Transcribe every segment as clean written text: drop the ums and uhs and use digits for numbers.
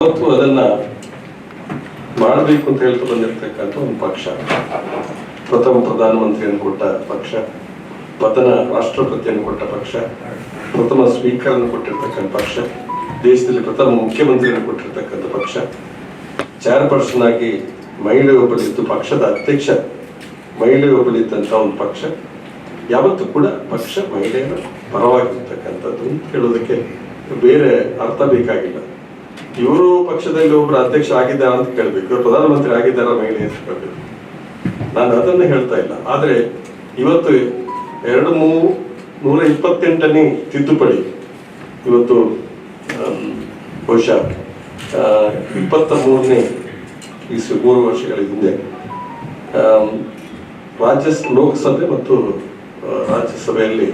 ಅವತ್ತು ಅದನ್ನ ಮಾಡಬೇಕು ಅಂತ ಹೇಳ್ತಾ ಬಂದಿರತಕ್ಕಂಥ ಒಂದು ಪಕ್ಷ, ಪ್ರಥಮ ಪ್ರಧಾನಮಂತ್ರಿಯನ್ನು ಕೊಟ್ಟ ಪಕ್ಷ, ಪ್ರಥಮ ರಾಷ್ಟ್ರಪತಿಯನ್ನು ಕೊಟ್ಟ ಪಕ್ಷ, ಪ್ರಥಮ ಸ್ಪೀಕರ್ ಅನ್ನು ಕೊಟ್ಟಿರ್ತಕ್ಕಂಥ ಪಕ್ಷ, ದೇಶದಲ್ಲಿ ಪ್ರಥಮ ಮುಖ್ಯಮಂತ್ರಿಯನ್ನು ಕೊಟ್ಟಿರ್ತಕ್ಕಂಥ ಪಕ್ಷ, ಚೇರ್ಪರ್ಸನ್ ಆಗಿ ಮಹಿಳೆ ಒಬ್ಬಳಿದ್ದು ಪಕ್ಷದ ಅಧ್ಯಕ್ಷ ಮಹಿಳೆ ಒಬ್ಬಳಿದ್ದಂಥ ಒಂದು ಪಕ್ಷ. ಯಾವತ್ತೂ ಕೂಡ ಪಕ್ಷ ಮಹಿಳೆಯರ ಪರವಾಗಿರ್ತಕ್ಕಂಥದ್ದು ಅಂತ ಹೇಳೋದಕ್ಕೆ ಬೇರೆ ಅರ್ಥ ಬೇಕಾಗಿಲ್ಲ. ಇವರು ಪಕ್ಷದಲ್ಲಿ ಒಬ್ಬರು ಅಧ್ಯಕ್ಷ ಆಗಿದ್ದಾರ ಅಂತ ಕೇಳಬೇಕು, ಇವರು ಪ್ರಧಾನಮಂತ್ರಿ ಆಗಿದ್ದಾರ ಮಹಿಳೆ ಅಂತ ಕೇಳಬೇಕು. ನಾನು ಅದನ್ನು ಹೇಳ್ತಾ ಇಲ್ಲ. ಆದರೆ ಇವತ್ತು 128ನೇ ತಿದ್ದುಪಡಿ ಇವತ್ತು ಬಹುಶಃ 23ನೇ 3 ವರ್ಷಗಳ ಹಿಂದೆ ಲೋಕಸಭೆ ಮತ್ತು ರಾಜ್ಯಸಭೆಯಲ್ಲಿ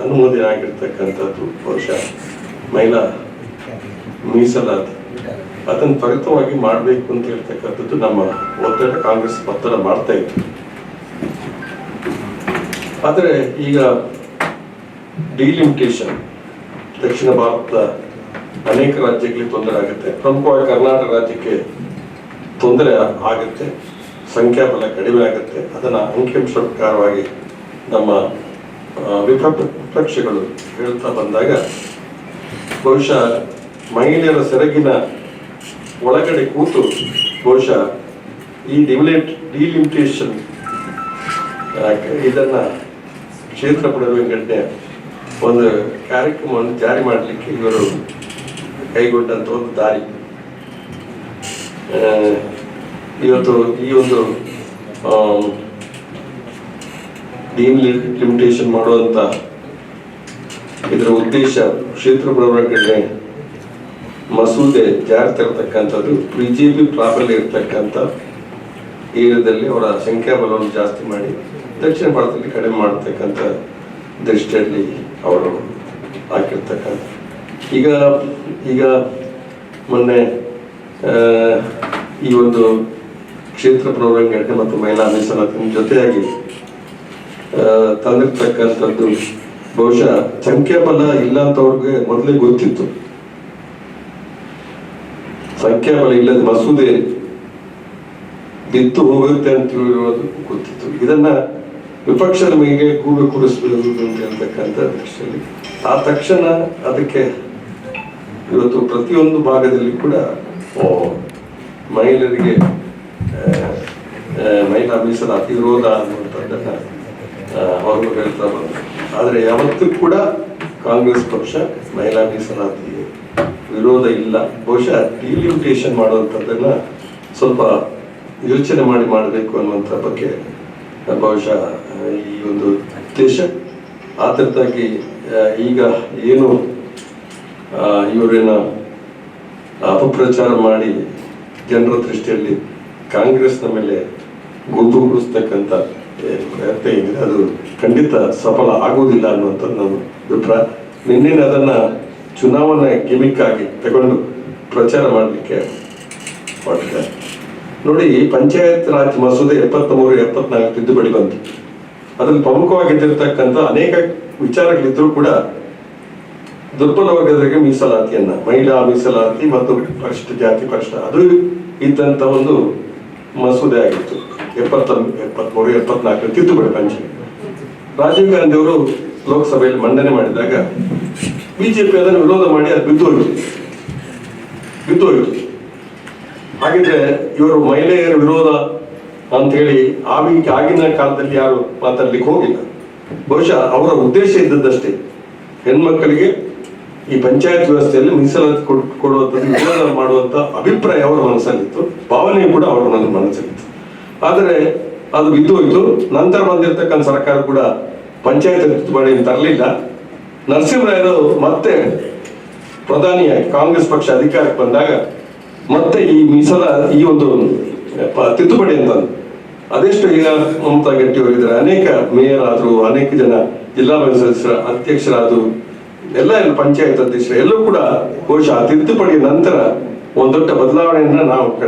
ಅನುಮೋದನೆ ಆಗಿರ್ತಕ್ಕಂಥದ್ದು ಬಹುಶಃ ಮಹಿಳಾ ಮೀಸಲಾತಿ. ಅದನ್ನು ತ್ವರಿತವಾಗಿ ಮಾಡಬೇಕು ಅಂತ ಹೇಳ್ತಕ್ಕಂಥದ್ದು ನಮ್ಮ ಒತ್ತಡ, ಕಾಂಗ್ರೆಸ್ ಒತ್ತಡ ಮಾಡ್ತಾ ಇತ್ತು. ಆದರೆ ಈಗ ಡಿಲಿಮಿಟೇಷನ್ ದಕ್ಷಿಣ ಭಾರತದ ಅನೇಕ ರಾಜ್ಯಗಳಿಗೆ ತೊಂದರೆ ಆಗುತ್ತೆ, ಪ್ರಮುಖವಾಗಿ ಕರ್ನಾಟಕ ರಾಜ್ಯಕ್ಕೆ ತೊಂದರೆ ಆಗುತ್ತೆ, ಸಂಖ್ಯಾಬಲ ಕಡಿಮೆ ಆಗುತ್ತೆ. ಅದನ್ನು ಅಂಕಿಅಂಶ ಪ್ರಕಾರವಾಗಿ ನಮ್ಮ ವಿಪಕ್ಷಗಳು ಹೇಳ್ತಾ ಬಂದಾಗ ಬಹುಶಃ ಮಹಿಳೆಯರ ಸೆರಗಿನ ಒಳಗಡೆ ಕೂತು ಬಹುಶಃ ಈ ಡಿಲಿಮಿಟೇಷನ್ ಇದನ್ನ ಕ್ಷೇತ್ರ ಪಡೆಯುವಂತೆ ಒಂದು ಕಾರ್ಯಕ್ರಮವನ್ನು ಜಾರಿ ಮಾಡಲಿಕ್ಕೆ ಇವರು ಕೈಗೊಂಡಂತ ಒಂದು ದಾರಿ. ಇವತ್ತು ಈ ಒಂದು ಡಿಲಿಮಿಟೇಷನ್ ಮಾಡುವಂತ ಇದರ ಉದ್ದೇಶ ಕ್ಷೇತ್ರ ಬಡವರ್ಗಕ್ಕೆ ಮಸೂದೆ ಜಾರಿ ತರತಕ್ಕಂಥದ್ದು, ಬಿಜೆಪಿ ಪ್ರಾಬಲ್ಯ ಇರ್ತಕ್ಕಂಥ ಏರಿಯಾದಲ್ಲಿ ಅವರ ಸಂಖ್ಯಾಬಲವನ್ನು ಜಾಸ್ತಿ ಮಾಡಿ ದಕ್ಷಿಣ ಭಾರತದಲ್ಲಿ ಕಡಿಮೆ ಮಾಡತಕ್ಕಂಥ ದೃಷ್ಟಿಯಲ್ಲಿ ಅವರು ಹಾಕಿರ್ತಕ್ಕಂಥ. ಈಗ ಮೊನ್ನೆ ಈ ಒಂದು ಕ್ಷೇತ್ರ ಪ್ರವರ್ಗಣೆ ಮತ್ತು ಮಹಿಳಾ ಮೀಸಲಾತಿ ಜೊತೆಯಾಗಿ ತಂದಿರ್ತಕ್ಕಂಥದ್ದು ಬಹುಶಃ ಸಂಖ್ಯಾಬಲ ಇಲ್ಲ ಅಂತವ್ರಿಗೆ ಮೊದಲೇ ಗೊತ್ತಿತ್ತು. ಸಂಖ್ಯಾಬಲ ಇಲ್ಲದ ಮಸೂದೆ ಬಿತ್ತು ಹೋಗುತ್ತೆ ಅಂತ ಹೇಳಿರೋದು ಗೊತ್ತಿತ್ತು. ಇದನ್ನ ವಿಪಕ್ಷದ ಮೇಲೆ ಗೂಬೆ ಕೂಡಿಸಬೇಕು ಅಂತ ಹೇಳ್ತಕ್ಕಂಥ ದೃಷ್ಟಿಯಲ್ಲಿ ಆ ತಕ್ಷಣ ಅದಕ್ಕೆ ಇವತ್ತು ಪ್ರತಿಯೊಂದು ಭಾಗದಲ್ಲಿ ಕೂಡ ಮಹಿಳೆಯರಿಗೆ ಮಹಿಳಾ ಮೀಸಲಾತಿ ವಿರೋಧ ಅನ್ನುವಂಥದ್ದನ್ನ ಅವರು ಹೇಳ್ತಾ ಬಂದರು. ಆದರೆ ಯಾವತ್ತೂ ಕೂಡ ಕಾಂಗ್ರೆಸ್ ಪಕ್ಷ ಮಹಿಳಾ ಮೀಸಲಾತಿ ವಿರೋಧ ಇಲ್ಲ. ಬಹುಶಃ ಡಿಲಿಮಿಟೇಷನ್ ಮಾಡುವಂಥದ್ದನ್ನ ಸ್ವಲ್ಪ ಯೋಚನೆ ಮಾಡಬೇಕು ಅನ್ನುವಂಥ ಬಗ್ಗೆ ಬಹುಶಃ ಈ ಒಂದು ಉದ್ದೇಶ. ಆತರದಾಗಿ ಈಗ ಏನು ಇವರೇನ ಅಪಪ್ರಚಾರ ಮಾಡಿ ಜನರ ದೃಷ್ಟಿಯಲ್ಲಿ ಕಾಂಗ್ರೆಸ್ನ ಮೇಲೆ ಗುಂಪು ಗುಡಿಸ್ತಕ್ಕಂಥ ಪ್ರಯತ್ನ ಏನಿದೆ ಅದು ಖಂಡಿತ ಸಫಲ ಆಗುವುದಿಲ್ಲ ಅನ್ನುವಂಥದ್ದು ನಮ್ಮ ಅಭಿಪ್ರಾಯ. ನಿನ್ನೆ ಅದನ್ನ ಚುನಾವಣೆ ಗಿಮಿಕ್ ಆಗಿ ತಗೊಂಡು ಪ್ರಚಾರ ಮಾಡಲಿಕ್ಕೆ ಹೊರಟಿದ್ದಾರೆ. ನೋಡಿ, ಪಂಚಾಯತ್ ರಾಜ್ ಮಸೂದೆ 73-74 ತಿದ್ದುಪಡಿ ಬಂತು. ಅದ್ರಲ್ಲಿ ಪ್ರಮುಖವಾಗಿದ್ದಿರ್ತಕ್ಕಂಥ ಅನೇಕ ವಿಚಾರಗಳಿದ್ರೂ ಕೂಡ ದುರ್ಬಲ ವರ್ಗದವರಿಗೆ ಮೀಸಲಾತಿಯನ್ನ, ಮಹಿಳಾ ಮೀಸಲಾತಿ ಮತ್ತು ಪರಿಶಿಷ್ಟ ಜಾತಿ ಪರಿಶಿಷ್ಟ ಅದು ಇದ್ದಂತ ಒಂದು ಮಸೂದೆ ಆಗಿತ್ತು. 73-74 ತಿದ್ದುಪಡಿ ಪಂಚಾಯತ್. ರಾಜೀವ್ ಗಾಂಧಿ ಅವರು ಲೋಕಸಭೆಯಲ್ಲಿ ಮಂಡನೆ ಮಾಡಿದಾಗ ಬಿಜೆಪಿ ಅದನ್ನು ವಿರೋಧ ಮಾಡಿ ಅದು ಬಿದ್ದೋಯ್ತು. ಹಾಗಿದ್ರೆ ಇವರು ಮಹಿಳೆಯರ ವಿರೋಧ ಅಂತ ಹೇಳಿ ಆಗಿನ ಕಾಲದಲ್ಲಿ ಯಾರು ಮಾತಾಡ್ಲಿಕ್ಕೆ ಹೋಗಿಲ್ಲ. ಬಹುಶಃ ಅವರ ಉದ್ದೇಶ ಇದ್ದದ್ದಷ್ಟೇ, ಹೆಣ್ಮಕ್ಕಳಿಗೆ ಈ ಪಂಚಾಯತ್ ವ್ಯವಸ್ಥೆಯಲ್ಲಿ ಮೀಸಲಾತಿ ಕೊಡುವಂಥದ್ದು ವಿರೋಧ ಮಾಡುವಂತ ಅಭಿಪ್ರಾಯ ಅವರ ಮನಸ್ಸಲ್ಲಿತ್ತು, ಭಾವನೆ ಕೂಡ ಅವರ ಮನಸ್ಸಲ್ಲಿತ್ತು. ಆದರೆ ಅದು ಬಿದ್ದೋಯ್ತು. ನಂತರ ಬಂದಿರತಕ್ಕಂಥ ಸರ್ಕಾರ ಕೂಡ ಪಂಚಾಯತ್ ತಿದ್ದುಪಡಿಯನ್ನು ತರಲಿಲ್ಲ. ನರಸಿಂಹರಾಯರು ಮತ್ತೆ ಪ್ರಧಾನಿಯಾಗಿ ಕಾಂಗ್ರೆಸ್ ಪಕ್ಷ ಅಧಿಕಾರಕ್ಕೆ ಬಂದಾಗ ಮತ್ತೆ ಈ ಈ ಒಂದು ತಿದ್ದುಪಡಿ ಅಂತ ಅದೆಷ್ಟು ಈಗ ಮಮತಾ ಗಟ್ಟಿ ಅವರಿದ್ದಾರೆ, ಅನೇಕ ಮೇಯರ್ ಆದ್ರು, ಅನೇಕ ಜನ ಜಿಲ್ಲಾ ಪಂಚಾಯತ್ ಅಧ್ಯಕ್ಷರಾದ್ರು, ಎಲ್ಲ ಪಂಚಾಯತ್ ಅಧ್ಯಕ್ಷರು ಎಲ್ಲರೂ ಕೂಡ ಬಹುಶಃ ತಿದ್ದುಪಡಿಯ ನಂತರ ಒಂದು ದೊಡ್ಡ ಬದಲಾವಣೆಯನ್ನ ನಾವು